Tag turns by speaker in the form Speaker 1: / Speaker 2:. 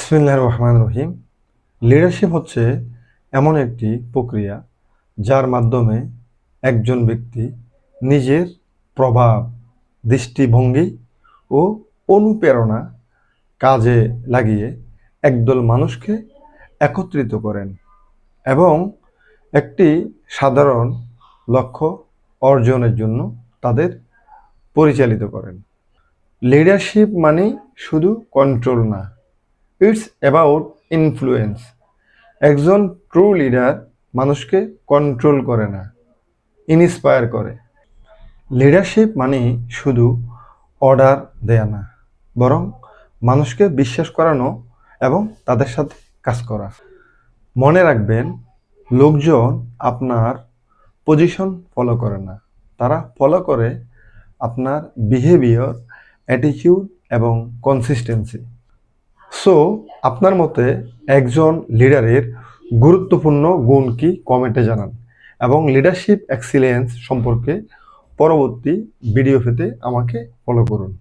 Speaker 1: বিসমিল্লাহির রহমানির রহিম। লিডারশিপ হচ্ছে এমন একটি প্রক্রিয়া যার মাধ্যমে একজন ব্যক্তি নিজের প্রভাব, দৃষ্টিভঙ্গি ও অনুপ্রেরণা কাজে লাগিয়ে একদল মানুষকে একত্রিত করেন এবং একটি সাধারণ লক্ষ্য অর্জনের জন্য তাদের পরিচালিত করেন। লিডারশিপ মানে শুধু কন্ট্রোল না, ইটস অ্যাবাউট ইনফ্লুয়েন্স। একজন ট্রু লিডার মানুষকে কন্ট্রোল করে না, ইন্সপায়ার করে। লিডারশিপ মানে শুধু অর্ডার দেয়া না, বরং মানুষকে বিশ্বাস করানো এবং তাদের সাথে কাজ করা। মনে রাখবেন, লোকজন আপনার পজিশন ফলো করে না, তারা ফলো করে আপনার বিহেভিয়ার, অ্যাটিটিউড এবং কনসিস্টেন্সি। সো আপনার মতে একজন লিডারের গুরুত্বপূর্ণ গুণ কি কমেন্টে জানান এবং লিডারশিপ এক্সিলেন্স সম্পর্কে পরবর্তী ভিডিও পেতে আমাকে ফলো করুন।